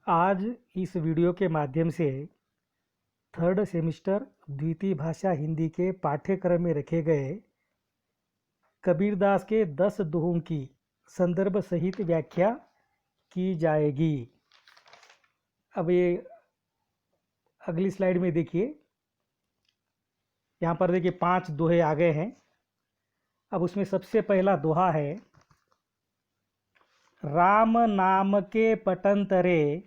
आज इस वीडियो के माध्यम से थर्ड सेमिस्टर द्वितीय भाषा हिंदी के पाठ्यक्रम में रखे गए कबीरदास के 10 दोहों की संदर्भ सहित व्याख्या की जाएगी। अब ये अगली स्लाइड में देखिए, यहाँ पर देखिए 5 दोहे आ गए हैं। अब उसमें सबसे पहला दोहा है, राम नाम के पटंतरे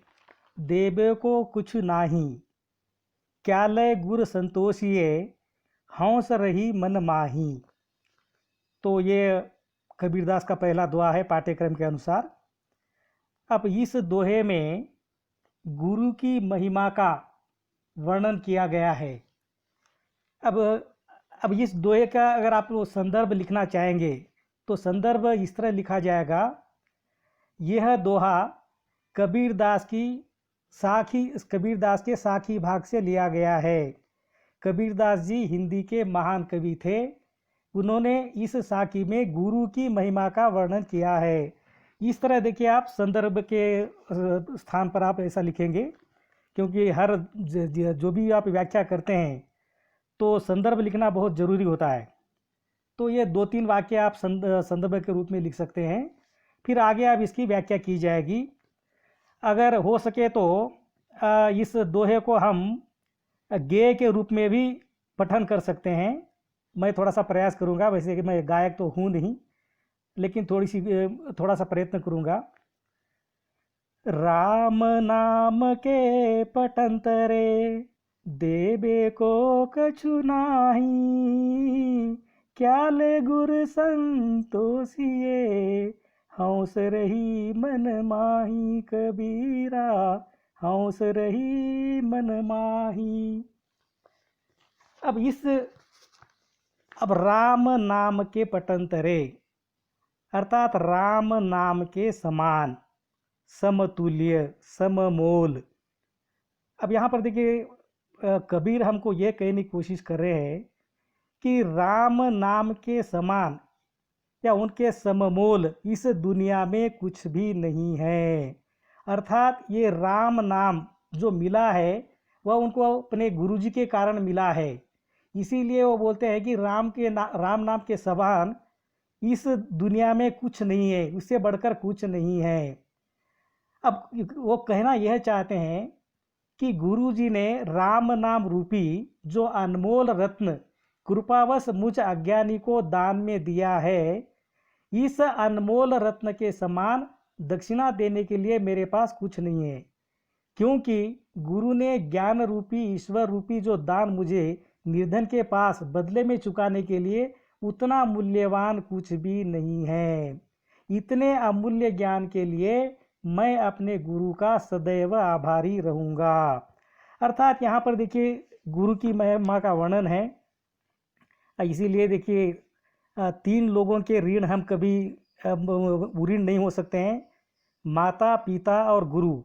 देवे को कुछ नाही, क्या लय गुर संतोषिए हंस रही मन माही। तो ये कबीरदास का पहला दोहा है पाठ्यक्रम के अनुसार। अब इस दोहे में गुरु की महिमा का वर्णन किया गया है। अब इस दोहे का अगर आप लोग संदर्भ लिखना चाहेंगे तो संदर्भ इस तरह लिखा जाएगा, यह दोहा कबीरदास के साखी भाग से लिया गया है। कबीरदास जी हिंदी के महान कवि थे। उन्होंने इस साखी में गुरु की महिमा का वर्णन किया है। इस तरह देखिए, आप संदर्भ के स्थान पर आप ऐसा लिखेंगे, क्योंकि हर जो भी आप व्याख्या करते हैं तो संदर्भ लिखना बहुत ज़रूरी होता है। तो ये 2-3 वाक्य आप संदर्भ के रूप में लिख सकते हैं, फिर आगे आप इसकी व्याख्या की जाएगी। अगर हो सके तो इस दोहे को हम गेय के रूप में भी पठन कर सकते हैं। मैं थोड़ा सा प्रयास करूंगा, वैसे कि मैं गायक तो हूँ नहीं, लेकिन थोड़ा सा प्रयत्न करूंगा। राम नाम के पटंतरे देवे को कछु नाही, क्या ले गुर संतोषिए हंस रही मन माही। कबीरा हंस रही मन माही। अब राम नाम के पटंतरे अर्थात राम नाम के समान, समतुल्य, सममोल। अब यहाँ पर देखिए, कबीर हमको ये कहने की कोशिश कर रहे हैं कि राम नाम के समान या उनके सममोल इस दुनिया में कुछ भी नहीं है। अर्थात ये राम नाम जो मिला है वह उनको अपने गुरुजी के कारण मिला है। इसीलिए वो बोलते हैं कि राम नाम के समान इस दुनिया में कुछ नहीं है, उससे बढ़कर कुछ नहीं है। अब वो कहना यह चाहते हैं कि गुरुजी ने राम नाम रूपी जो अनमोल रत्न कृपावश मुझ अज्ञानी को दान में दिया है, इस अनमोल रत्न के समान दक्षिणा देने के लिए मेरे पास कुछ नहीं है, क्योंकि गुरु ने ज्ञान रूपी ईश्वर रूपी जो दान मुझे निर्धन के पास बदले में चुकाने के लिए उतना मूल्यवान कुछ भी नहीं है। इतने अमूल्य ज्ञान के लिए मैं अपने गुरु का सदैव आभारी रहूँगा। अर्थात यहाँ पर देखिए गुरु की महिमा का वर्णन है। इसीलिए देखिए 3 लोगों के ऋण हम कभी ऋण नहीं हो सकते हैं, माता पिता और गुरु।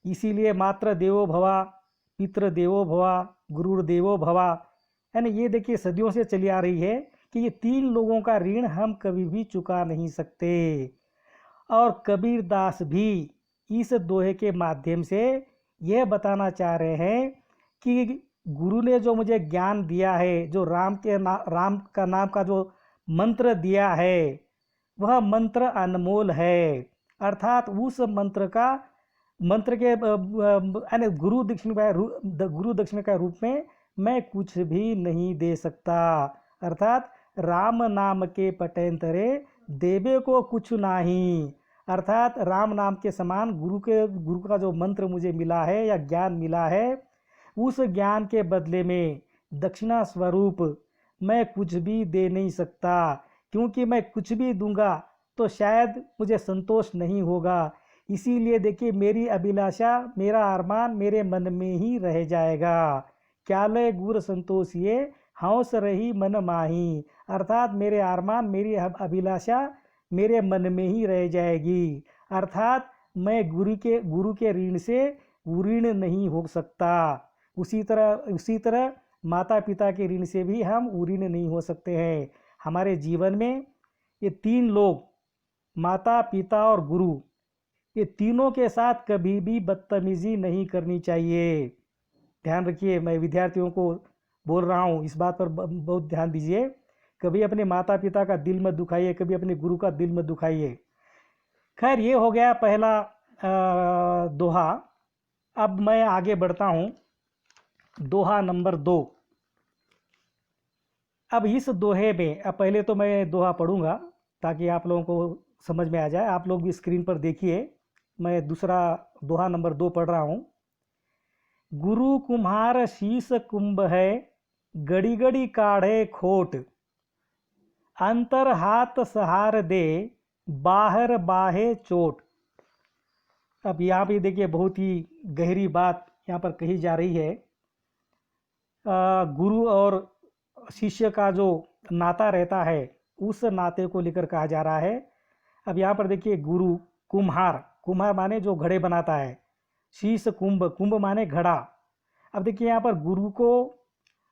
इसीलिए मातृ देवो भवा, पितृ देवो भवा, गुरुर्देवो भवा। यानी ये देखिए सदियों से चली आ रही है कि ये 3 लोगों का ऋण हम कभी भी चुका नहीं सकते। और कबीरदास भी इस दोहे के माध्यम से यह बताना चाह रहे हैं कि गुरु ने जो मुझे ज्ञान दिया है, जो राम का नाम का जो मंत्र दिया है, वह मंत्र अनमोल है। अर्थात उस मंत्र के यानी गुरु दक्षिणा का रूप में मैं कुछ भी नहीं दे सकता। अर्थात राम नाम के पटेंतरे देवे को कुछ नहीं। अर्थात राम नाम के समान गुरु का जो मंत्र मुझे मिला है या ज्ञान मिला है, उस ज्ञान के बदले में दक्षिणा स्वरूप मैं कुछ भी दे नहीं सकता, क्योंकि मैं कुछ भी दूंगा तो शायद मुझे संतोष नहीं होगा। इसीलिए देखिए मेरी अभिलाषा, मेरा अरमान मेरे मन में ही रह जाएगा। क्या लय गुर संतोषिए हंस रही मन माही। अर्थात मेरे अरमान, मेरी अभिलाषा मेरे मन में ही रह जाएगी। अर्थात मैं गुरु के ऋण से उऋण नहीं हो सकता। उसी तरह माता पिता के ऋण से भी हम उऋण नहीं हो सकते हैं। हमारे जीवन में ये 3 लोग, माता पिता और गुरु, ये तीनों के साथ कभी भी बदतमीजी नहीं करनी चाहिए। ध्यान रखिए, मैं विद्यार्थियों को बोल रहा हूँ, इस बात पर बहुत ध्यान दीजिए। कभी अपने माता पिता का दिल मत दुखाइए, कभी अपने गुरु का दिल मत दुखाइए। खैर, ये हो गया पहला दोहा। अब मैं आगे बढ़ता हूँ, दोहा नंबर 2। अब इस दोहे में, अब पहले तो मैं दोहा पढ़ूंगा ताकि आप लोगों को समझ में आ जाए। आप लोग भी स्क्रीन पर देखिए, मैं दूसरा दोहा नंबर 2 पढ़ रहा हूँ। गुरु कुम्हार शीश कुंभ है, गड़ी गड़ी काढ़े खोट, अंतर हाथ सहार दे, बाहर बाहे चोट। अब यहाँ पे देखिए, बहुत ही गहरी बात यहाँ पर कही जा रही है। गुरु और शिष्य का जो नाता रहता है, उस नाते को लेकर कहा जा रहा है। अब यहाँ पर देखिए, गुरु कुम्हार, कुम्हार माने जो घड़े बनाता है, शीश कुंभ, कुंभ माने घड़ा। अब देखिए यहाँ पर गुरु को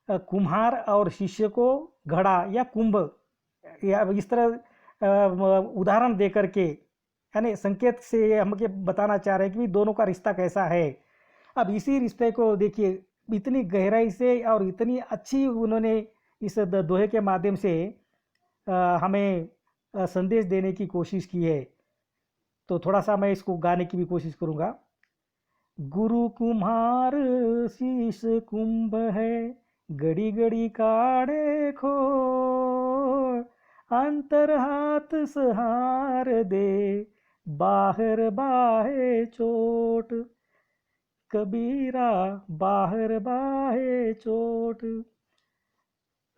कुम्हार और शिष्य को घड़ा या कुंभ, या इस तरह उदाहरण दे करके, यानी संकेत से हमके बताना चाह रहे हैं कि दोनों का रिश्ता कैसा है। अब इसी रिश्ते को देखिए, इतनी गहराई से और इतनी अच्छी उन्होंने इस दोहे के माध्यम से हमें संदेश देने की कोशिश की है। तो थोड़ा सा मैं इसको गाने की भी कोशिश करूँगा। गुरु कुम्हार शीश कुंभ है, गड़ी गड़ी काढ़े खोर, अंतर हाथ सहार दे, बाहर बाहे चोट, कबीरा बाहर बाहे चोट।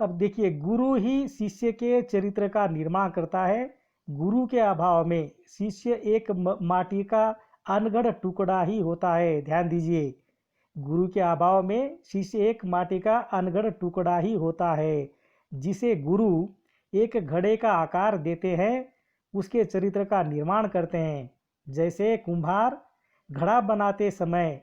अब देखिए, गुरु ही शिष्य के चरित्र का निर्माण करता है। गुरु के अभाव में शिष्य एक माटी का अनगढ़ टुकड़ा ही होता है। ध्यान दीजिए, गुरु के अभाव में शिष्य एक माटी का अनगढ़ टुकड़ा ही होता है। जिसे गुरु एक घड़े का आकार देते हैं, उसके चरित्र का निर्माण करते हैं। जैसे कुम्हार घड़ा बनाते समय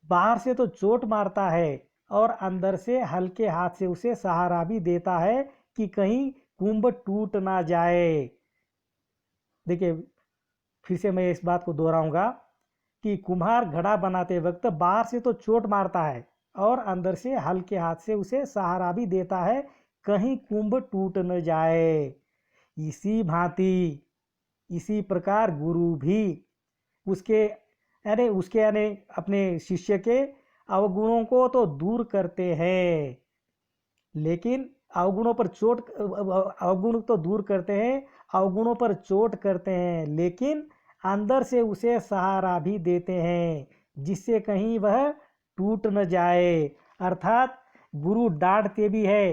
बाहर से तो चोट मारता है और अंदर से हल्के हाथ से उसे सहारा भी देता है कि कहीं कुंभ टूट ना जाए। देखिए, फिर से मैं इस बात को दोहराऊंगा कि कुम्हार घड़ा बनाते वक्त बाहर से तो चोट मारता है और अंदर से हल्के हाथ से उसे सहारा भी देता है, कहीं कुंभ टूट न जाए। इसी भांति, इसी प्रकार गुरु भी उसके यानी अपने शिष्य के अवगुणों को तो दूर करते हैं, लेकिन अवगुण तो दूर करते हैं, अवगुणों पर चोट करते हैं, लेकिन अंदर से उसे सहारा भी देते हैं, जिससे कहीं वह टूट न जाए। अर्थात गुरु डांटते भी है,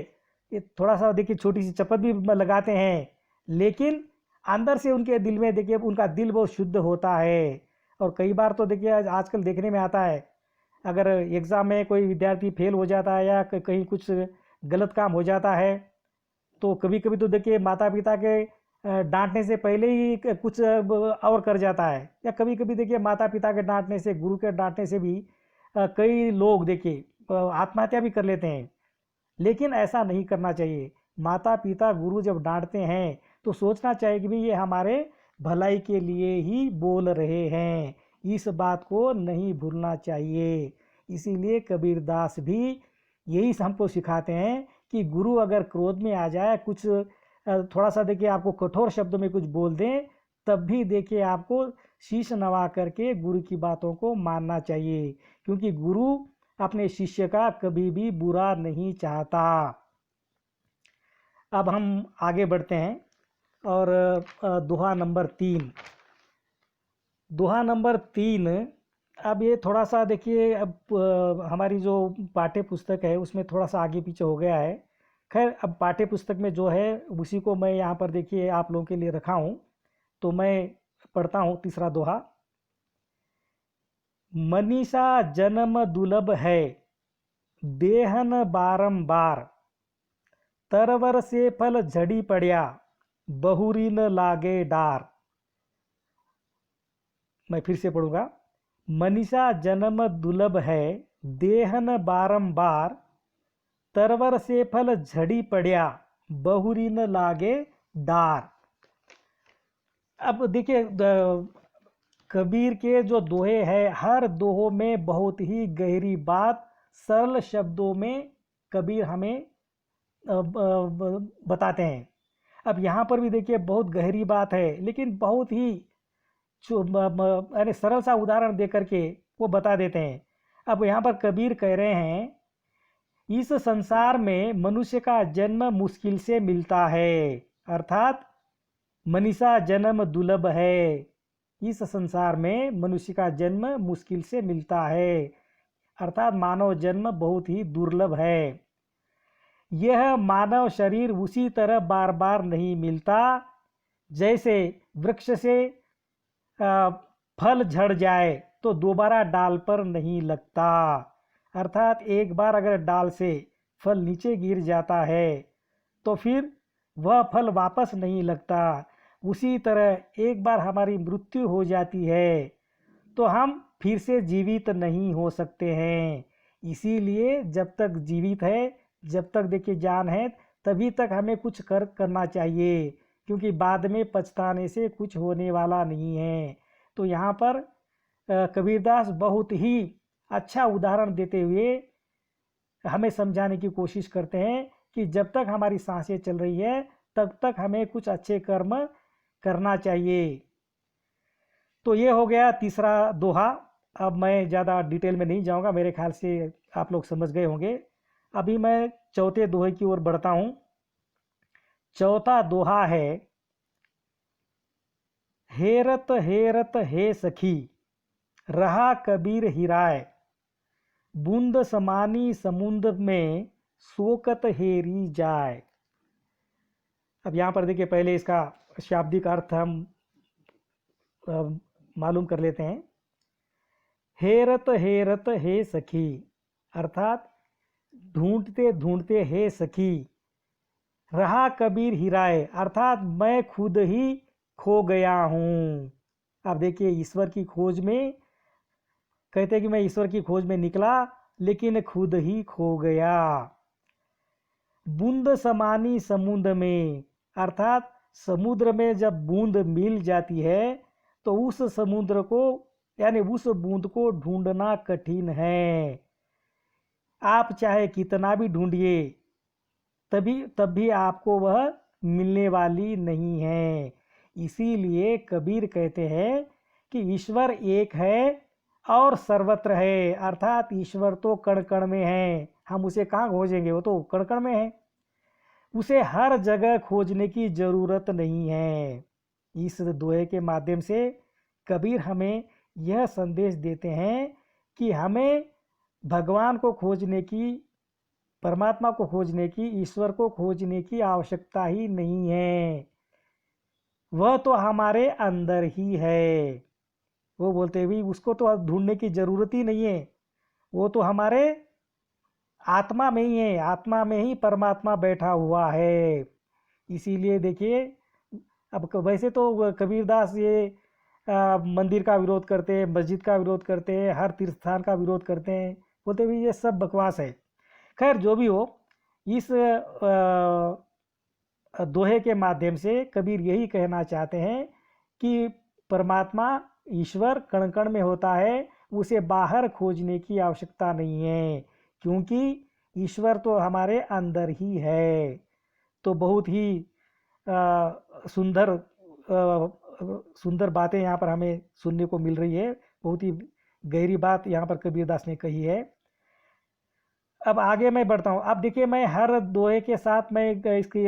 ये थोड़ा सा देखिए छोटी सी चपत भी लगाते हैं, लेकिन अंदर से उनके दिल में देखिए, उनका दिल बहुत शुद्ध होता है। और कई बार तो देखिए, आजकल देखने में आता है, अगर एग्ज़ाम में कोई विद्यार्थी फेल हो जाता है या कहीं कुछ गलत काम हो जाता है, तो कभी कभी तो देखिए माता पिता के डांटने से पहले ही कुछ और कर जाता है, या कभी कभी देखिए माता पिता के डांटने से, गुरु के डांटने से भी कई लोग देखिए आत्महत्या भी कर लेते हैं। लेकिन ऐसा नहीं करना चाहिए। माता पिता गुरु जब डांटते हैं तो सोचना चाहिए कि भाई ये हमारे भलाई के लिए ही बोल रहे हैं, इस बात को नहीं भूलना चाहिए। इसीलिए कबीरदास भी यही हमको सिखाते हैं कि गुरु अगर क्रोध में आ जाए, कुछ थोड़ा सा देखिए आपको कठोर शब्दों में कुछ बोल दें, तब भी देखिए आपको शीश नवा करके गुरु की बातों को मानना चाहिए, क्योंकि गुरु अपने शिष्य का कभी भी बुरा नहीं चाहता। अब हम आगे बढ़ते हैं और दोहा नंबर 3। दोहा नंबर 3, अब ये थोड़ा सा देखिए, अब हमारी जो पाठ्य पुस्तक है उसमें थोड़ा सा आगे पीछे हो गया है। खैर, अब पाठ्य पुस्तक में जो है उसी को मैं यहाँ पर देखिए आप लोगों के लिए रखा हूँ, तो मैं पढ़ता हूँ तीसरा दोहा। मनीषा जन्म दुर्लभ है, देहन बारंबार, तरवर से फल झड़ी पड़िया, बहुरी न लागे डार। मैं फिर से पढ़ूंगा। मनीषा जन्म दुर्लभ है, देहन बारंबार, तरवर से फल झड़ी पड़िया, बहुरी न लागे डार। अब देखिए, कबीर के जो दोहे हैं, हर दोहों में बहुत ही गहरी बात सरल शब्दों में कबीर हमें बताते हैं। अब यहाँ पर भी देखिए बहुत गहरी बात है, लेकिन बहुत ही यानी सरल सा उदाहरण दे करके वो बता देते हैं। अब यहाँ पर कबीर कह रहे हैं, इस संसार में मनुष्य का जन्म मुश्किल से मिलता है, अर्थात मनीषा जन्म दुर्लभ है। इस संसार में मनुष्य का जन्म मुश्किल से मिलता है, अर्थात मानव जन्म बहुत ही दुर्लभ है। यह मानव शरीर उसी तरह बार बार नहीं मिलता जैसे वृक्ष से फल झड़ जाए तो दोबारा डाल पर नहीं लगता। अर्थात एक बार अगर डाल से फल नीचे गिर जाता है तो फिर वह फल वापस नहीं लगता। उसी तरह एक बार हमारी मृत्यु हो जाती है तो हम फिर से जीवित नहीं हो सकते हैं। इसीलिए जब तक जीवित है, जब तक देखिए जान है, तभी तक हमें कुछ करना चाहिए, क्योंकि बाद में पछताने से कुछ होने वाला नहीं है। तो यहाँ पर कबीरदास बहुत ही अच्छा उदाहरण देते हुए हमें समझाने की कोशिश करते हैं कि जब तक हमारी सांसें चल रही है तब तक हमें कुछ अच्छे कर्म करना चाहिए। तो ये हो गया तीसरा दोहा। अब मैं ज़्यादा डिटेल में नहीं जाऊंगा, मेरे ख्याल से आप लोग समझ गए होंगे। अभी मैं चौथे दोहे की ओर बढ़ता हूँ। चौथा दोहा है, हेरत हेरत हे सखी रहा कबीर हिराय, बूंद समानी समुद्र में शोकत हेरी जाए। अब यहाँ पर देखिए पहले इसका शाब्दिक अर्थ हम मालूम कर लेते हैं। हेरत हे सखी, अर्थात ढूंढते ढूंढते हे सखी, रहा कबीर हिराए, अर्थात मैं खुद ही खो गया हूँ। अब देखिए ईश्वर की खोज में, कहते हैं कि मैं ईश्वर की खोज में निकला लेकिन खुद ही खो गया। बूंद समानी समुद्र में, अर्थात समुद्र में जब बूंद मिल जाती है तो उस समुद्र को यानी उस बूंद को ढूंढना कठिन है। आप चाहे कितना भी ढूंढिए तब भी आपको वह मिलने वाली नहीं है। इसीलिए कबीर कहते हैं कि ईश्वर एक है और सर्वत्र है, अर्थात ईश्वर तो कण कण में है। हम उसे कहाँ खोजेंगे, वो तो कण कण में है, उसे हर जगह खोजने की जरूरत नहीं है। इस दोहे के माध्यम से कबीर हमें यह संदेश देते हैं कि हमें भगवान को खोजने की, परमात्मा को खोजने की, ईश्वर को खोजने की आवश्यकता ही नहीं है, वह तो हमारे अंदर ही है। वो बोलते भी उसको तो ढूंढने की जरूरत ही नहीं है, वो तो हमारे आत्मा में ही है, आत्मा में ही परमात्मा बैठा हुआ है। इसीलिए देखिए, अब वैसे तो कबीरदास ये मंदिर का विरोध करते हैं, मस्जिद का विरोध करते हैं, हर तीर्थ स्थान का विरोध करते हैं, बोलते भी ये सब बकवास है। खैर जो भी हो, इस दोहे के माध्यम से कबीर यही कहना चाहते हैं कि परमात्मा ईश्वर कण कण में होता है, उसे बाहर खोजने की आवश्यकता नहीं है, क्योंकि ईश्वर तो हमारे अंदर ही है। तो बहुत ही सुंदर सुंदर बातें यहाँ पर हमें सुनने को मिल रही है, बहुत ही गहरी बात यहाँ पर कबीरदास ने कही है। अब आगे मैं बढ़ता हूँ। अब देखिए मैं हर दोहे के साथ मैं इसकी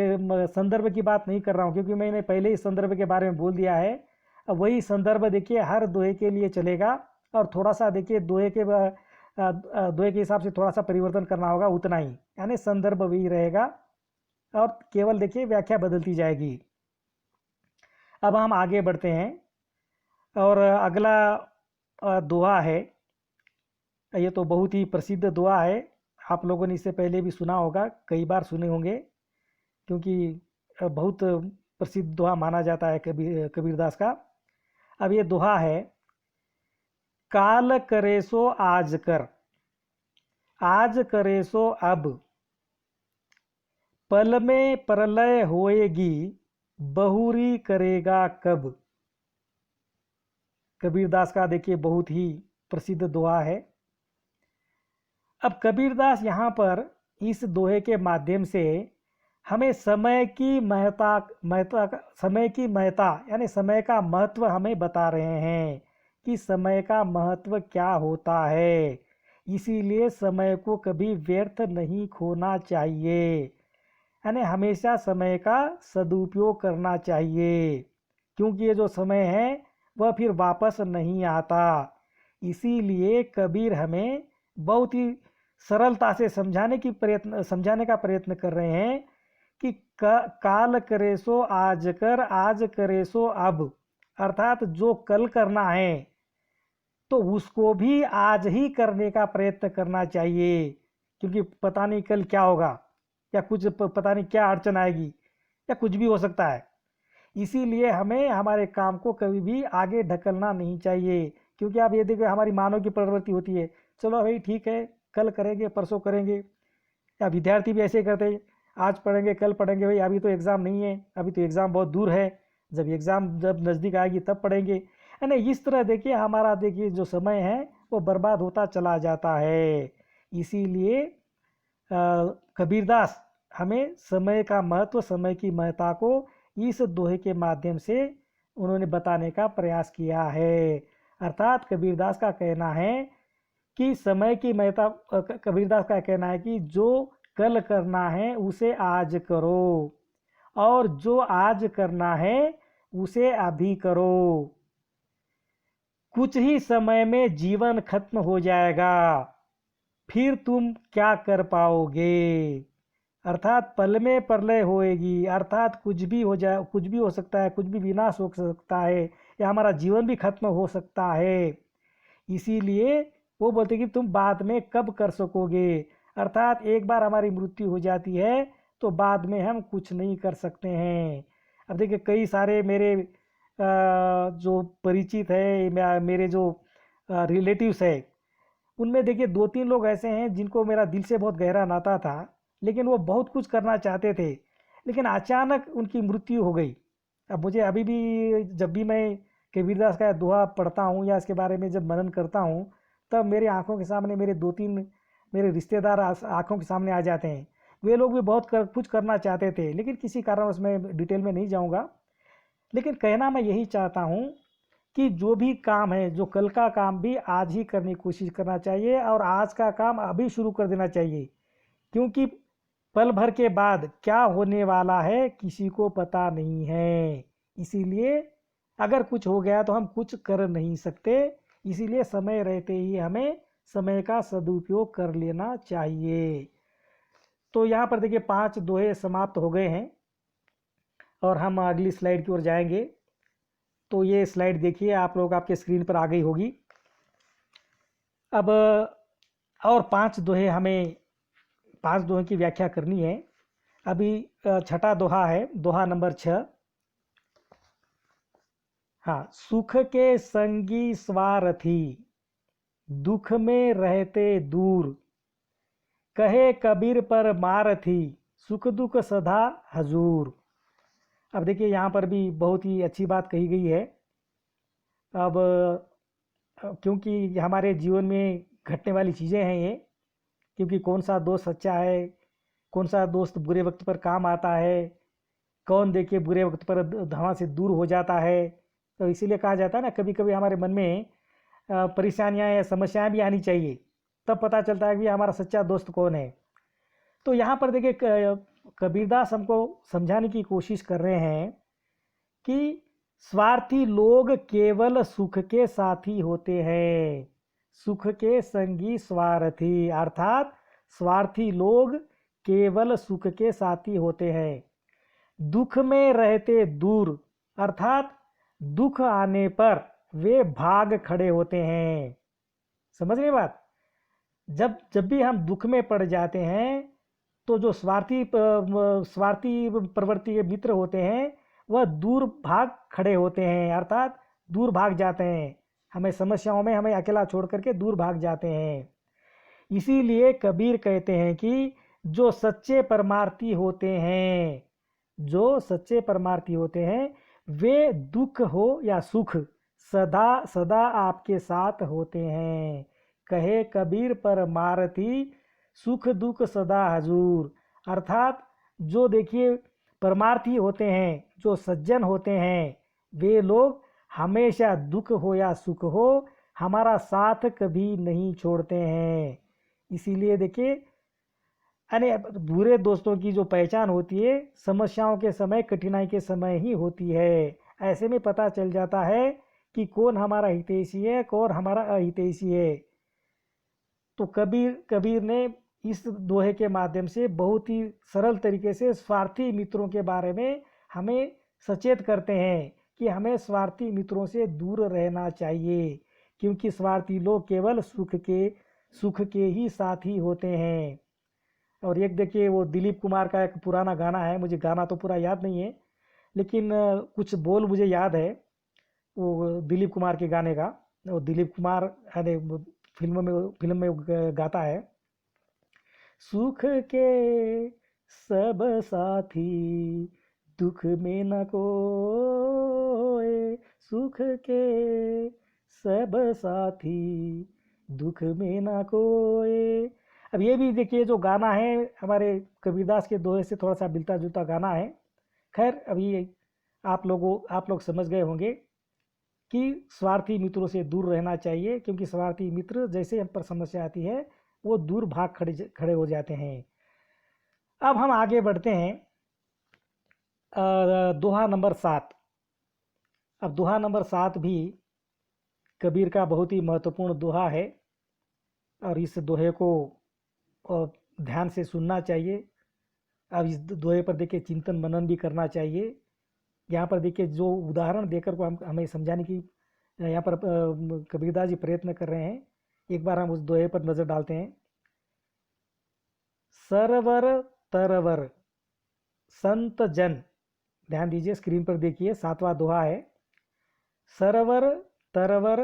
संदर्भ की बात नहीं कर रहा हूँ, क्योंकि मैंने पहले ही संदर्भ के बारे में बोल दिया है। अब वही संदर्भ देखिए हर दोहे के लिए चलेगा, और थोड़ा सा देखिए दोहे के हिसाब से थोड़ा सा परिवर्तन करना होगा, उतना ही, यानी संदर्भ वही रहेगा और केवल देखिए व्याख्या बदलती जाएगी। अब हम आगे बढ़ते हैं और अगला दोहा है। ये तो बहुत ही प्रसिद्ध दोहा है, आप लोगों ने इससे पहले भी सुना होगा, कई बार सुने होंगे, क्योंकि बहुत प्रसिद्ध दोहा माना जाता है कबीरदास का। अब ये दोहा है, काल करे सो आज कर, आज करे सो अब, पल में प्रलय होएगी बहुरी करेगा कब। कबीरदास का देखिए बहुत ही प्रसिद्ध दोहा है। अब कबीरदास यहाँ पर इस दोहे के माध्यम से हमें समय की महत्ता यानी समय का महत्व हमें बता रहे हैं कि समय का महत्व क्या होता है। इसीलिए समय को कभी व्यर्थ नहीं खोना चाहिए, यानी हमेशा समय का सदुपयोग करना चाहिए, क्योंकि ये जो समय है वह फिर वापस नहीं आता। इसीलिए कबीर हमें बहुत ही सरलता से समझाने का प्रयत्न कर रहे हैं कि काल करे सो आज कर, आज करे सो अब। अर्थात जो कल करना है तो उसको भी आज ही करने का प्रयत्न करना चाहिए, क्योंकि पता नहीं कल क्या होगा, या कुछ पता नहीं क्या अड़चन आएगी, या कुछ भी हो सकता है। इसीलिए हमें हमारे काम को कभी भी आगे ढकलना नहीं चाहिए, क्योंकि आप ये देखो हमारी मानव की प्रवृत्ति होती है, चलो भाई ठीक है कल करेंगे परसों करेंगे, या विद्यार्थी भी ऐसे करते हैं, आज पढ़ेंगे कल पढ़ेंगे, भाई अभी तो एग्ज़ाम नहीं है, अभी तो एग्ज़ाम बहुत दूर है, जब एग्ज़ाम जब नज़दीक आएगी तब पढ़ेंगे। यानी इस तरह देखिए हमारा देखिए जो समय है वो बर्बाद होता चला जाता है। इसीलिए कबीरदास हमें समय का महत्व, समय की महत्ता को इस दोहे के माध्यम से उन्होंने बताने का प्रयास किया है। अर्थात कबीरदास का कहना है कि समय की महत्ता, कबीरदास का कहना है कि जो कल करना है उसे आज करो, और जो आज करना है उसे अभी करो। कुछ ही समय में जीवन खत्म हो जाएगा, फिर तुम क्या कर पाओगे। अर्थात पल में प्रलय होएगी, अर्थात कुछ भी हो जाए, कुछ भी हो सकता है, कुछ भी विनाश हो सकता है, या हमारा जीवन भी खत्म हो सकता है। इसीलिए वो बोलते कि तुम बाद में कब कर सकोगे। अर्थात एक बार हमारी मृत्यु हो जाती है तो बाद में हम कुछ नहीं कर सकते हैं। अब देखिए कई सारे मेरे जो परिचित है, मेरे जो रिलेटिव्स है, उनमें देखिए 2-3 लोग ऐसे हैं जिनको मेरा दिल से बहुत गहरा नाता था, लेकिन वो बहुत कुछ करना चाहते थे, लेकिन अचानक उनकी मृत्यु हो गई। अब मुझे अभी भी जब भी मैं कबीरदास का दोहा पढ़ता हूँ या इसके बारे में जब मनन करता हूँ, तब मेरे आंखों के सामने मेरे 2-3 मेरे रिश्तेदार आंखों के सामने आ जाते हैं। वे लोग भी बहुत कुछ करना चाहते थे, लेकिन किसी कारण उसमें डिटेल में नहीं जाऊँगा। लेकिन कहना मैं यही चाहता हूँ कि जो भी काम है, जो कल का काम भी आज ही करने की कोशिश करना चाहिए, और आज का काम अभी शुरू कर देना चाहिए, क्योंकि पल भर के बाद क्या होने वाला है किसी को पता नहीं है। इसीलिए अगर कुछ हो गया तो हम कुछ कर नहीं सकते। इसीलिए समय रहते ही हमें समय का सदुपयोग कर लेना चाहिए। तो यहाँ पर देखिए 5 दोहे समाप्त हो गए हैं और हम अगली स्लाइड की ओर जाएंगे। तो ये स्लाइड देखिए आप लोग आपके स्क्रीन पर आ गई होगी। अब और 5 दोहे हमें 5 दोहे की व्याख्या करनी है। अभी छठा दोहा है, दोहा नंबर 6। हाँ, सुख के संगी स्वार्थी, दुख में रहते दूर, कहे कबीर पर मारथी, सुख दुख सदा हजूर। अब देखिए यहाँ पर भी बहुत ही अच्छी बात कही गई है। अब क्योंकि हमारे जीवन में घटने वाली चीज़ें हैं ये, क्योंकि कौन सा दोस्त सच्चा है, कौन सा दोस्त बुरे वक्त पर काम आता है, कौन देखिए बुरे वक्त पर हवा से दूर हो जाता है। तो इसीलिए कहा जाता है ना, कभी कभी हमारे मन में परेशानियां या समस्याएं भी आनी चाहिए, तब पता चलता है कि हमारा सच्चा दोस्त कौन है। तो यहाँ पर देखिए कबीरदास हमको समझाने की कोशिश कर रहे हैं कि स्वार्थी लोग केवल सुख के साथी होते हैं, सुख के संगी स्वार्थी। अर्थात स्वार्थी लोग केवल सुख के साथी होते हैं, दुख में रहते दूर। अर्थात दुख आने पर वे भाग खड़े होते हैं। समझ रहे बात? जब भी हम दुख में पड़ जाते हैं तो जो स्वार्थी प्रवृत्ति के मित्र होते हैं वह दूर भाग खड़े होते हैं, अर्थात दूर भाग जाते हैं, हमें समस्याओं में हमें अकेला छोड़ करके दूर भाग जाते हैं। इसीलिए कबीर कहते हैं कि जो सच्चे परमार्थी होते हैं, जो सच्चे परमार्थी होते हैं वे दुख हो या सुख सदा सदा आपके साथ होते हैं। कहे कबीर परमारथी सुख दुख सदा हजूर। अर्थात जो देखिए परमार्थी होते हैं, जो सज्जन होते हैं, वे लोग हमेशा दुख हो या सुख हो हमारा साथ कभी नहीं छोड़ते हैं। इसीलिए देखिए यानी बुरे दोस्तों की जो पहचान होती है समस्याओं के समय, कठिनाई के समय ही होती है। ऐसे में पता चल जाता है कि कौन हमारा हितैषी है, कौन हमारा अहितैषी है। तो कबीर कबीर ने इस दोहे के माध्यम से बहुत ही सरल तरीके से स्वार्थी मित्रों के बारे में हमें सचेत करते हैं कि हमें स्वार्थी मित्रों से दूर रहना चाहिए, क्योंकि स्वार्थी लोग केवल सुख के ही साथी होते हैं। और एक देखिए वो दिलीप कुमार का एक पुराना गाना है, मुझे गाना तो पूरा याद नहीं है, लेकिन कुछ बोल मुझे याद है वो दिलीप कुमार के गाने का। वो दिलीप कुमार अरे फिल्म में गाता है, सुख के सब साथी दुख में न कोई, सुख के सब साथी दुख में न कोई। अब ये भी देखिए जो गाना है हमारे कबीरदास के दोहे से थोड़ा सा मिलता जुलता गाना है। खैर अभी आप लोग समझ गए होंगे कि स्वार्थी मित्रों से दूर रहना चाहिए, क्योंकि स्वार्थी मित्र जैसे हम पर समस्या आती है वो दूर भाग खड़े हो जाते हैं। अब हम आगे बढ़ते हैं दोहा नंबर 7। अब दोहा नंबर 7 भी कबीर का बहुत ही महत्वपूर्ण दोहा है और इस दोहे को ध्यान से सुनना चाहिए। अब इस दोहे पर देखिए चिंतन मनन भी करना चाहिए। यहाँ पर देखिए जो उदाहरण देकर को हमें समझाने की यहाँ पर कबीरदास जी प्रयत्न कर रहे हैं। एक बार हम उस दोहे पर नजर डालते हैं। सरवर तरवर संत जन, ध्यान दीजिए स्क्रीन पर देखिए 7वां दोहा है। सरवर तरवर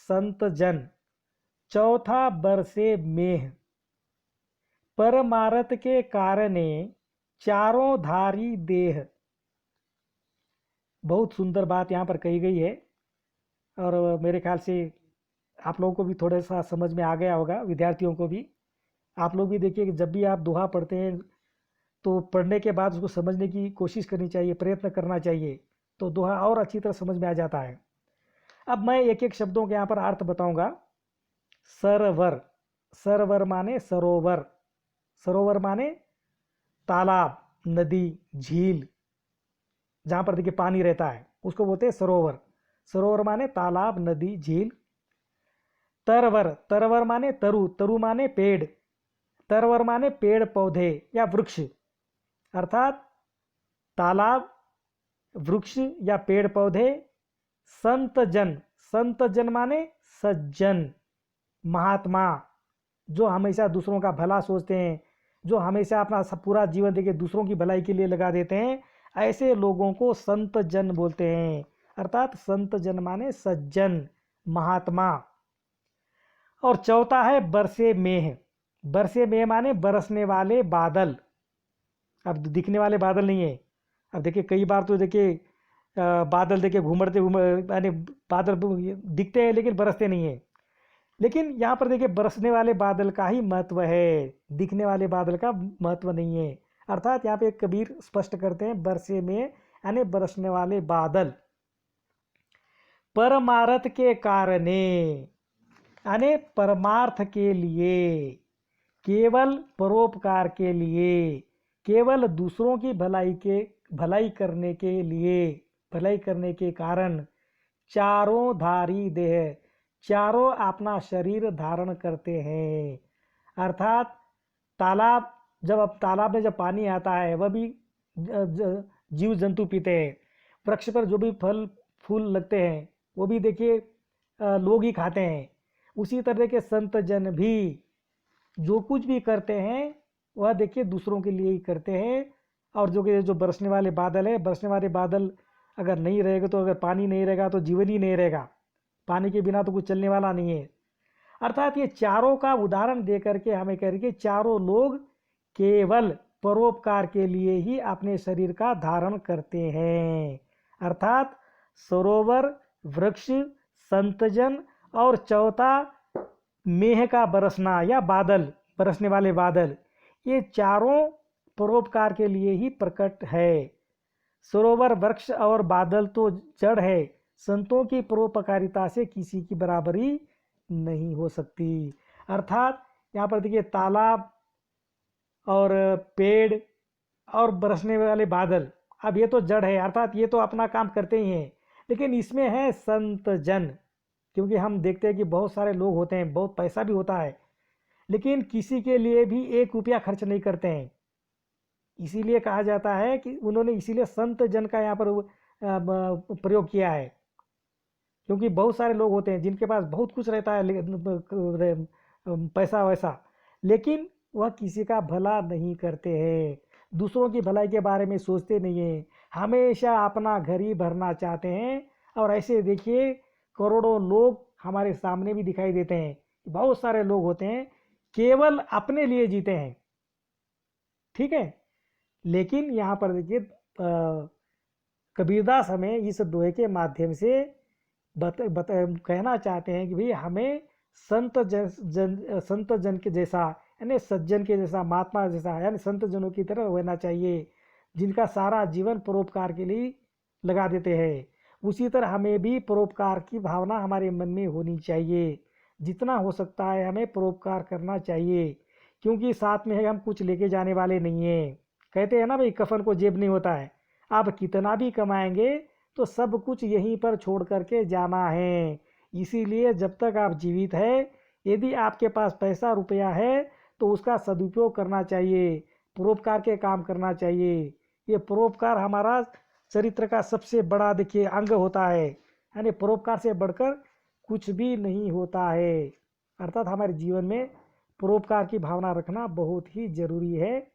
संत जन चौथा बरसे मेह, परमारथ के कारणे चारों धारी देह। बहुत सुंदर बात यहाँ पर कही गई है और मेरे ख्याल से आप लोगों को भी थोड़ा सा समझ में आ गया होगा, विद्यार्थियों को भी। आप लोग भी देखिए कि जब भी आप दोहा पढ़ते हैं तो पढ़ने के बाद उसको समझने की कोशिश करनी चाहिए, प्रयत्न करना चाहिए, तो दोहा और अच्छी तरह समझ में आ जाता है। अब मैं एक एक शब्दों के यहाँ पर अर्थ बताऊंगा। सरवर, सरवर माने सरोवर, सरोवर माने तालाब, नदी, झील, जहाँ पर देखिए पानी रहता है उसको बोलते हैं सरोवर। सरोवर माने तालाब, नदी, झील। तरवर, तरवर माने तरु, तरु माने पेड़, तरवर माने पेड़ पौधे या वृक्ष। अर्थात तालाब, वृक्ष या पेड़ पौधे। संत जन, संत जन माने सज्जन, महात्मा, जो हमेशा दूसरों का भला सोचते हैं, जो हमेशा अपना पूरा जीवन देखिए दूसरों की भलाई के लिए लगा देते हैं, ऐसे लोगों को संत जन बोलते हैं। अर्थात संत जन माने सज्जन, महात्मा। और चौथा है बरसे मेह, बरसे मेह माने बरसने वाले बादल। अब दिखने वाले बादल नहीं है। अब देखिए कई बार तो देखिए बादल देखिए घूमते यानी बादल दिखते हैं लेकिन बरसते नहीं है। लेकिन यहाँ पर देखिए बरसने वाले बादल का ही महत्व है, दिखने वाले बादल का महत्व नहीं है। अर्थात यहाँ पे कबीर स्पष्ट करते हैं बरसे में यानी बरसने वाले बादल। परमार्थ के कारणे यानी परमार्थ के लिए, केवल परोपकार के लिए, केवल दूसरों की भलाई करने के लिए, भलाई करने के कारण चारों धारी देह, चारों अपना शरीर धारण करते हैं। अर्थात तालाब, जब अब तालाब में जब पानी आता है वह भी जीव जंतु पीते हैं। वृक्ष पर जो भी फल फूल लगते हैं वो भी देखिए लोग ही खाते हैं। उसी तरह के संत जन भी जो कुछ भी करते हैं वह देखिए दूसरों के लिए ही करते हैं। और जो बरसने वाले बादल है, बरसने वाले बादल अगर नहीं रहेगा तो, अगर पानी नहीं रहेगा तो जीवन ही नहीं रहेगा, पानी के बिना तो कुछ चलने वाला नहीं है। अर्थात ये चारों का उदाहरण दे करके हमें कह रही कि चारों लोग केवल परोपकार के लिए ही अपने शरीर का धारण करते हैं। अर्थात सरोवर, वृक्ष, संतजन, और चौथा मेह का बरसना या बादल, बरसने वाले बादल। ये चारों परोपकार के लिए ही प्रकट है। सरोवर, वृक्ष और बादल तो जड़ है, संतों की परोपकारिता से किसी की बराबरी नहीं हो सकती। अर्थात यहाँ पर देखिए तालाब और पेड़ और बरसने वाले बादल, अब ये तो जड़ है, अर्थात ये तो अपना काम करते ही हैं, लेकिन इसमें है संत जन। क्योंकि हम देखते हैं कि बहुत सारे लोग होते हैं, बहुत पैसा भी होता है, लेकिन किसी के लिए भी 1 रुपया खर्च नहीं करते हैं। इसीलिए कहा जाता है कि उन्होंने इसीलिए संत जन का यहाँ पर प्रयोग किया है। क्योंकि बहुत सारे लोग होते हैं जिनके पास बहुत कुछ रहता है, पैसा वैसा, लेकिन वह किसी का भला नहीं करते हैं, दूसरों की भलाई के बारे में सोचते नहीं हैं, हमेशा अपना घर ही भरना चाहते हैं। और ऐसे देखिए करोड़ों लोग हमारे सामने भी दिखाई देते हैं। बहुत सारे लोग होते हैं केवल अपने लिए जीते हैं, ठीक है। लेकिन यहाँ पर देखिए कबीरदास हमें इस दोहे के माध्यम से कहना चाहते हैं कि भाई हमें संत जन के जैसा, यानी सज्जन के जैसा, महात्मा जैसा, यानी संत जनों की तरह होना चाहिए, जिनका सारा जीवन परोपकार के लिए लगा देते हैं। उसी तरह हमें भी परोपकार की भावना हमारे मन में होनी चाहिए। जितना हो सकता है हमें परोपकार करना चाहिए, क्योंकि साथ में है हम कुछ लेके जाने वाले नहीं हैं। कहते हैं ना भाई, कफन को जेब नहीं होता है। आप कितना भी कमाएंगे तो सब कुछ यहीं पर छोड़ करके जाना है। इसीलिए जब तक आप जीवित है, यदि आपके पास पैसा रुपया है तो उसका सदुपयोग करना चाहिए, परोपकार के काम करना चाहिए। ये परोपकार हमारा चरित्र का सबसे बड़ा देखिए अंग होता है, यानी परोपकार से बढ़कर कुछ भी नहीं होता है। अर्थात हमारे जीवन में परोपकार की भावना रखना बहुत ही जरूरी है।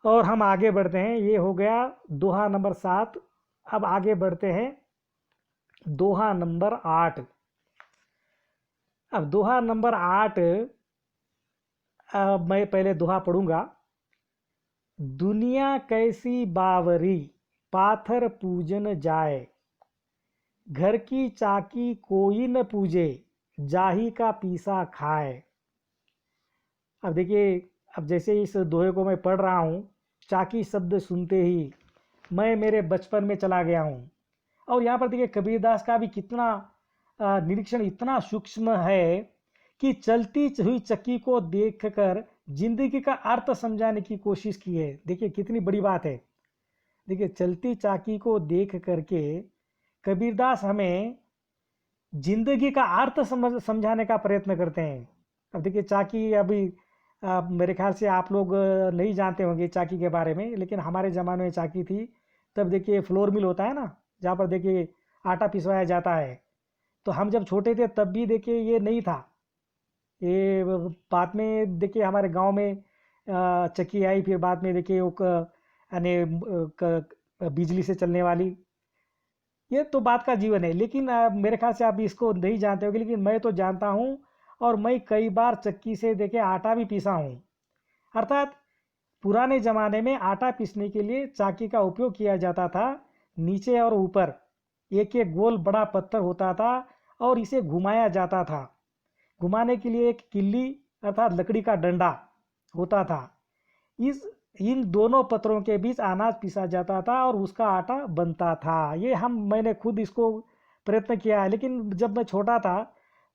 और हम आगे बढ़ते हैं, ये हो गया दोहा नंबर 7। अब आगे बढ़ते हैं दोहा नंबर 8। अब दोहा नंबर 8 मैं पहले दोहा पढ़ूंगा। दुनिया कैसी बावरी, पाथर पूजन जाए, घर की चाकी कोई न पूजे, जाही का पीसा खाए। अब देखिए, अब जैसे इस दोहे को मैं पढ़ रहा हूँ, चाकी शब्द सुनते ही मैं मेरे बचपन में चला गया हूँ। और यहाँ पर देखिए कबीरदास का भी कितना निरीक्षण इतना सूक्ष्म है कि चलती हुई चक्की को देखकर जिंदगी का अर्थ समझाने की कोशिश की है। देखिए कितनी बड़ी बात है। देखिए चलती चाकी को देख करके कबीरदास हमें जिंदगी का अर्थ समझाने का प्रयत्न करते हैं। अब देखिए चाकी, अभी मेरे ख्याल से आप लोग नहीं जानते होंगे चाकी के बारे में, लेकिन हमारे ज़माने में चाकी थी। तब देखिए फ्लोर मिल होता है ना, जहाँ पर देखिए आटा पिसवाया जाता है। तो हम जब छोटे थे तब भी देखिए ये नहीं था। ये बाद में देखिए हमारे गांव में चक्की आई, फिर बाद में देखिए वो यानी बिजली से चलने वाली। ये तो बात का जीवन है, लेकिन मेरे ख्याल से आप इसको नहीं जानते होंगे, लेकिन मैं तो जानता हूँ। और मैं कई बार चक्की से देखिए आटा भी पीसा हूँ। अर्थात पुराने ज़माने में आटा पीसने के लिए चाकी का उपयोग किया जाता था। नीचे और ऊपर एक एक गोल बड़ा पत्थर होता था और इसे घुमाया जाता था। घुमाने के लिए एक किल्ली अर्थात लकड़ी का डंडा होता था। इन दोनों पत्थरों के बीच अनाज पीसा जाता था और उसका आटा बनता था। ये मैंने खुद इसको प्रयत्न किया है, लेकिन जब मैं छोटा था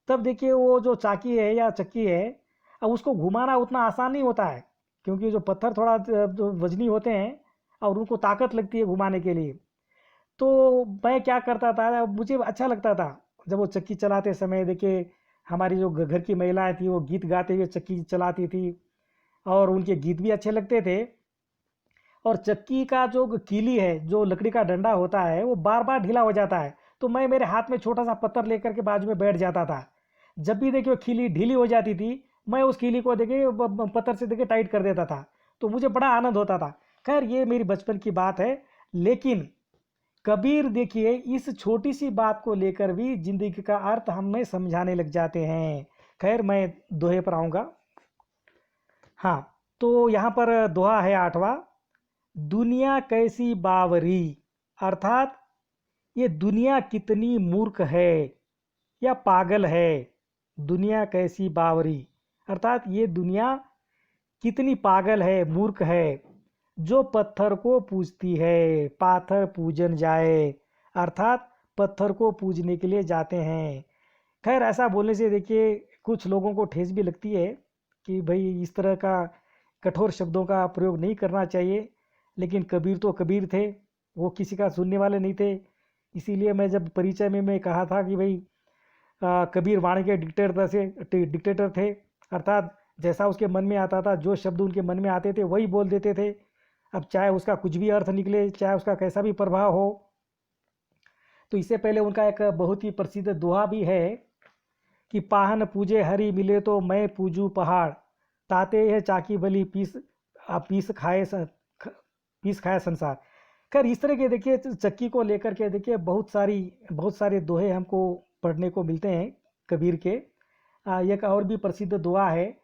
तब देखिए वो जो चाकी है या चक्की है, अब उसको घुमाना उतना आसान नहीं होता है, क्योंकि जो पत्थर थोड़ा जो वजनी होते हैं और उनको ताकत लगती है घुमाने के लिए। तो मैं क्या करता था, मुझे अच्छा लगता था जब वो चक्की चलाते समय देखिए हमारी जो घर की महिलाएं थी वो गीत गाते हुए चक्की चलाती थी, और उनके गीत भी अच्छे लगते थे। और चक्की का जो कीली है, जो लकड़ी का डंडा होता है, वो बार बार ढीला हो जाता है। तो मैं मेरे हाथ में छोटा सा पत्थर लेकर के बाजू में बैठ जाता था। जब भी देखिए वो कीली ढीली हो जाती थी, मैं उस कीली को देखिए पत्थर से देखिए टाइट कर देता था। तो मुझे बड़ा आनंद होता था। खैर ये मेरी बचपन की बात है, लेकिन कबीर देखिए इस छोटी सी बात को लेकर भी जिंदगी का अर्थ हमें समझाने लग जाते हैं। खैर मैं दोहे पर आऊँगा। हाँ, तो यहाँ पर दोहा है 8वां। दुनिया कैसी बावरी, अर्थात ये दुनिया कितनी मूर्ख है या पागल है, दुनिया कैसी बावरी, अर्थात ये दुनिया कितनी पागल है, मूर्ख है, जो पत्थर को पूजती है, पाथर पूजन जाए, अर्थात पत्थर को पूजने के लिए जाते हैं। खैर ऐसा बोलने से देखिए कुछ लोगों को ठेस भी लगती है कि भाई इस तरह का कठोर शब्दों का प्रयोग नहीं करना चाहिए, लेकिन कबीर तो कबीर थे, वो किसी का सुनने वाले नहीं थे। इसीलिए मैं जब परिचय में मैं कहा था कि भाई कबीर वाणी के डिक्टेटर थे, अर्थात जैसा उसके मन में आता था, जो शब्द उनके मन में आते थे वही बोल देते थे। अब चाहे उसका कुछ भी अर्थ निकले, चाहे उसका कैसा भी प्रभाव हो। तो इससे पहले उनका एक बहुत ही प्रसिद्ध दोहा भी है कि पाहन पूजे हरि मिले तो मैं पूजू पहाड़, ताते है चाकी बली पीस पीस खाए पीस खाए संसार। खैर इस तरह के देखिए चक्की को लेकर के देखिए बहुत सारे दोहे हमको पढ़ने को मिलते हैं कबीर के। एक और भी प्रसिद्ध दुआ है,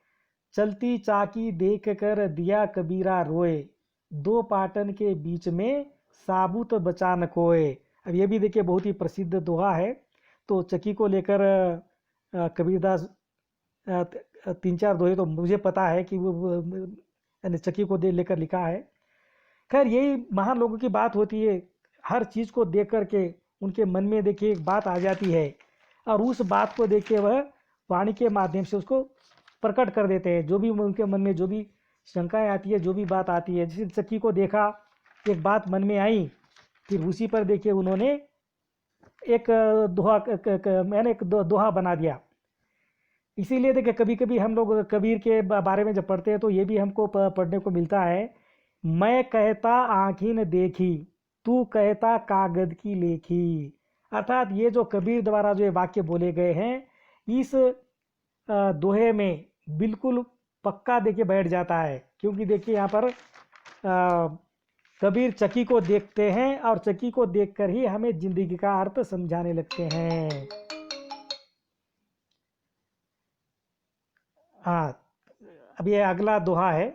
चलती चाकी देख कर दिया कबीरा रोए, दो पाटन के बीच में साबुत बचा न कोय। अब ये भी देखिए बहुत ही प्रसिद्ध दोहा है। तो चक्की को लेकर कबीरदास तीन चार दोहे तो मुझे पता है कि वो चक्की को दे लेकर लिखा है। खैर यही महान लोगों की बात होती है, हर चीज़ को देख कर के उनके मन में देखिए एक बात आ जाती है और उस बात को देख के वह वाणी के माध्यम से उसको प्रकट कर देते हैं। जो भी उनके मन में जो भी शंकाएं आती है, जो भी बात आती है, जैसे चक्की को देखा, एक बात मन में आई, फिर उसी पर देखिए उन्होंने एक मैंने एक दोहा बना दिया। इसीलिए देखिए कभी कभी हम लोग कबीर के बारे में जब पढ़ते हैं तो ये भी हमको पढ़ने को मिलता है, मैं कहता आँखी न देखी, तू कहता कागज की लेखी। अर्थात ये जो कबीर द्वारा जो ये वाक्य बोले गए हैं, इस दोहे में बिल्कुल पक्का देखिए बैठ जाता है। क्योंकि देखिए यहाँ पर कबीर चक्की को देखते हैं और चक्की को देखकर ही हमें जिंदगी का अर्थ समझाने लगते हैं। हाँ, अब ये अगला दोहा है,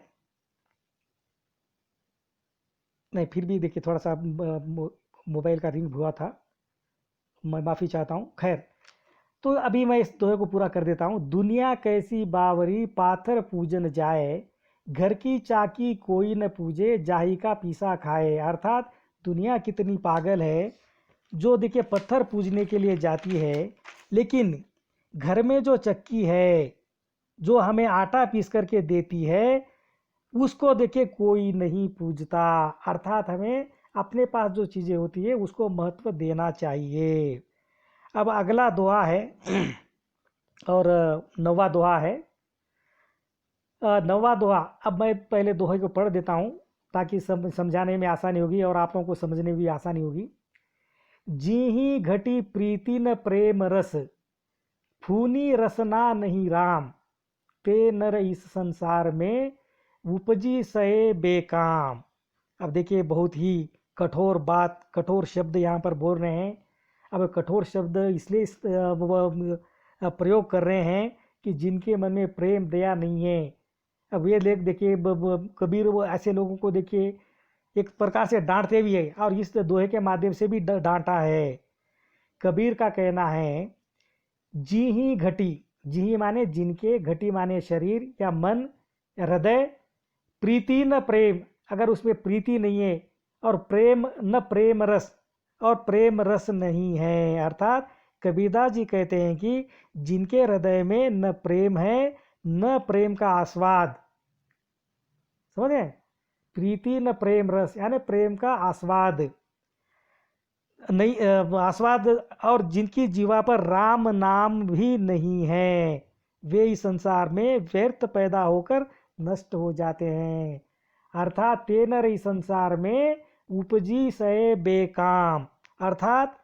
नहीं फिर भी देखिए थोड़ा सा मोबाइल का रिंग हुआ था, मैं माफ़ी चाहता हूँ। खैर तो अभी मैं इस दोहे को पूरा कर देता हूँ। दुनिया कैसी बावरी पाथर पूजन जाए, घर की चाकी कोई न पूजे जाही का पीसा खाए। अर्थात दुनिया कितनी पागल है, जो देखिए पत्थर पूजने के लिए जाती है, लेकिन घर में जो चक्की है जो हमें आटा पीस करके देती है उसको देखिए कोई नहीं पूजता। अर्थात हमें अपने पास जो चीज़ें होती है उसको महत्व देना चाहिए। अब अगला दोहा है और नौवा दोहा है। नौवा दोहा, अब मैं पहले दोहे को पढ़ देता हूँ ताकि समझाने में आसानी होगी और आप लोगों को समझने में भी आसानी होगी। जी ही घटी प्रीति न प्रेम रस, फूनी रसना नहीं राम, ते नर इस संसार में उपजी सहे बेकाम। अब देखिए बहुत ही कठोर बात, कठोर शब्द यहाँ पर बोल रहे हैं। अब कठोर शब्द इसलिए प्रयोग कर रहे हैं कि जिनके मन में प्रेम दया नहीं है। अब ये लेख देखिए कबीर वो ऐसे लोगों को देखिए एक प्रकार से डांटते भी है और इस दोहे के माध्यम से भी डांटा है। कबीर का कहना है, जी ही घटी, जी ही माने जिनके, घटी माने शरीर या मन या हृदय, प्रीति न प्रेम, अगर उसमें प्रीति नहीं है, और प्रेम न प्रेम रस, और प्रेम रस नहीं है। अर्थात कबीरदास जी कहते हैं कि जिनके हृदय में न प्रेम है न प्रेम का आस्वाद, समझे, प्रीति न प्रेम रस यानी प्रेम का आस्वाद नहीं, आस्वाद, और जिनकी जीवा पर राम नाम भी नहीं है, वे इस संसार में व्यर्थ पैदा होकर नष्ट हो जाते हैं। अर्थात तेनर इस संसार में उपजी सए बेकाम, अर्थात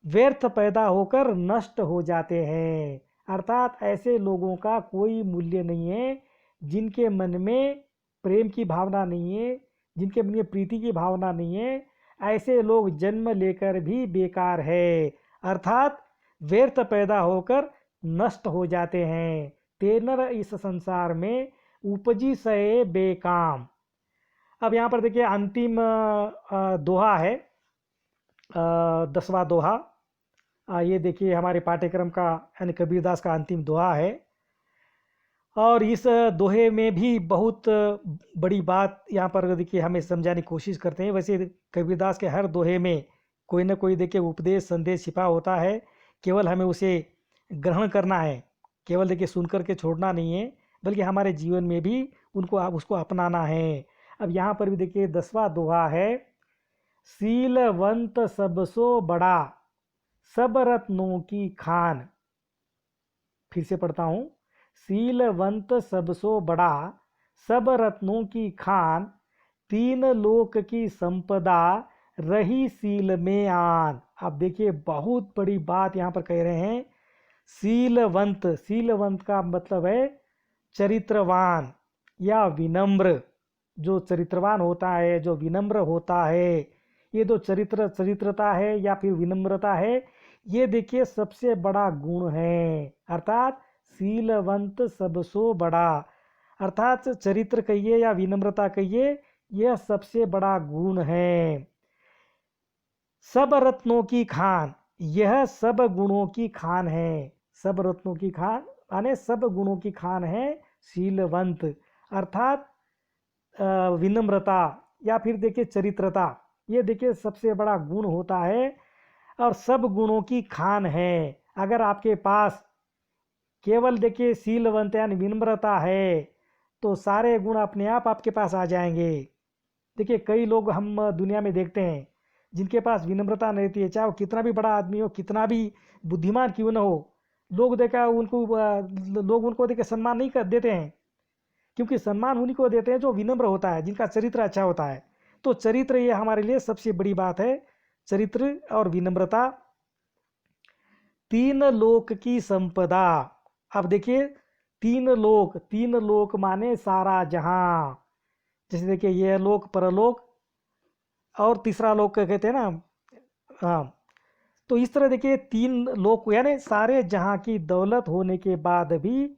व्यर्थ पैदा होकर नष्ट हो जाते हैं। अर्थात ऐसे लोगों का कोई मूल्य नहीं है जिनके मन में प्रेम की भावना नहीं है, जिनके मन में प्रीति की भावना नहीं है। ऐसे लोग जन्म लेकर भी बेकार है, अर्थात व्यर्थ पैदा होकर नष्ट हो जाते हैं। तेनर इस संसार में उपजी सए बेकाम। अब यहाँ पर देखिए अंतिम दोहा है, 10वां दोहा। ये देखिए हमारे पाठ्यक्रम का यानी कबीरदास का अंतिम दोहा है। और इस दोहे में भी बहुत बड़ी बात यहाँ पर देखिए हमें समझाने की कोशिश करते हैं। वैसे कबीरदास के हर दोहे में कोई ना कोई देखिए उपदेश संदेश छिपा होता है, केवल हमें उसे ग्रहण करना है, केवल देखिए सुन कर के छोड़ना नहीं है, बल्कि हमारे जीवन में भी उसको अपनाना है। अब यहाँ पर भी देखिए 10वां दोहा है, सीलवंत सबसो बड़ा सब रत्नों की खान। फिर से पढ़ता हूँ, सीलवंत सबसो बड़ा सब रत्नों की खान, तीन लोक की संपदा रही सील में आन। आप देखिए बहुत बड़ी बात यहाँ पर कह रहे हैं। सीलवंत, सीलवंत का मतलब है चरित्रवान या विनम्र। जो चरित्रवान होता है, जो विनम्र होता है, ये जो चरित्रता है या फिर विनम्रता है, ये देखिए सबसे बड़ा गुण है। अर्थात सीलवंत सबसो बड़ा, अर्थात चरित्र कहिए या विनम्रता कहिए, यह सबसे बड़ा गुण है। सब रत्नों की खान, यह सब गुणों की खान है। सब रत्नों की खान माने सब गुणों की खान है सीलवंत, अर्थात विनम्रता या फिर देखिए चरित्रता, ये देखिए सबसे बड़ा गुण होता है और सब गुणों की खान है। अगर आपके पास केवल देखिए सीलवंत यानी विनम्रता है तो सारे गुण अपने आप आपके पास आ जाएंगे। देखिए कई लोग हम दुनिया में देखते हैं जिनके पास विनम्रता नहीं रहती है, चाहे वो कितना भी बड़ा आदमी हो, कितना भी बुद्धिमान क्यों न हो, लोग उनको देखे सम्मान नहीं कर देते हैं, क्योंकि सम्मान उन्हीं को देते हैं जो विनम्र होता है, जिनका चरित्र अच्छा होता है। तो चरित्र ये हमारे लिए सबसे बड़ी बात है, चरित्र और विनम्रता। तीन लोक की संपदा। अब देखिए तीन लोक माने सारा जहां। जैसे देखिए यह लोक, परलोक और तीसरा लोक कहते हैं ना। हाँ, तो इस तरह देखिए तीन लोक यानी सारे जहां की दौलत होने के बाद भी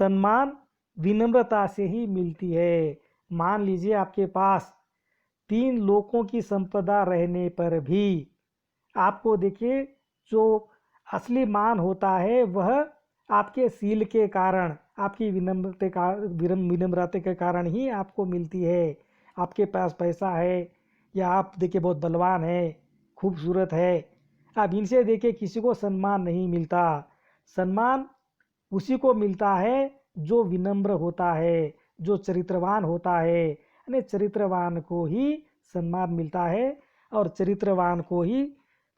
सम्मान विनम्रता से ही मिलती है। मान लीजिए आपके पास तीन लोकों की संपदा रहने पर भी आपको देखिए जो असली मान होता है वह आपके सील के कारण, आपकी विनम्रता के कारण ही आपको मिलती है। आपके पास पैसा है या आप देखिए बहुत बलवान है, खूबसूरत है, अब इनसे देखिए किसी को सम्मान नहीं मिलता। सम्मान उसी को मिलता है जो विनम्र होता है, जो चरित्रवान होता है, यानी चरित्रवान को ही सम्मान मिलता है और चरित्रवान को ही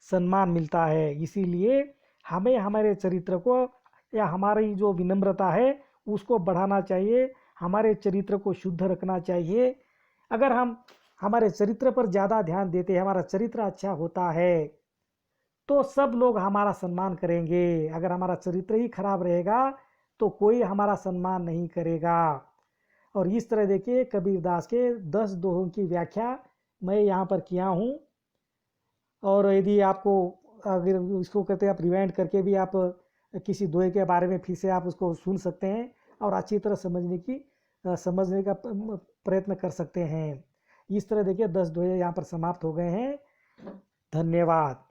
सम्मान मिलता है। इसीलिए हमें हमारे चरित्र को या हमारी जो विनम्रता है उसको बढ़ाना चाहिए, हमारे चरित्र को शुद्ध रखना चाहिए। अगर हम हमारे चरित्र पर ज़्यादा ध्यान देते हैं, हमारा चरित्र अच्छा होता है, तो सब लोग हमारा सम्मान करेंगे। अगर हमारा चरित्र ही खराब रहेगा तो कोई हमारा सम्मान नहीं करेगा। और इस तरह देखिए कबीरदास के 10 दोहों की व्याख्या मैं यहाँ पर किया हूँ। और यदि आपको अगर इसको कहते हैं आप रिवाइंड करके भी आप किसी दोहे के बारे में फिर से आप उसको सुन सकते हैं और अच्छी तरह समझने का प्रयत्न कर सकते हैं। इस तरह देखिए 10 दोहे यहाँ पर समाप्त हो गए हैं। धन्यवाद।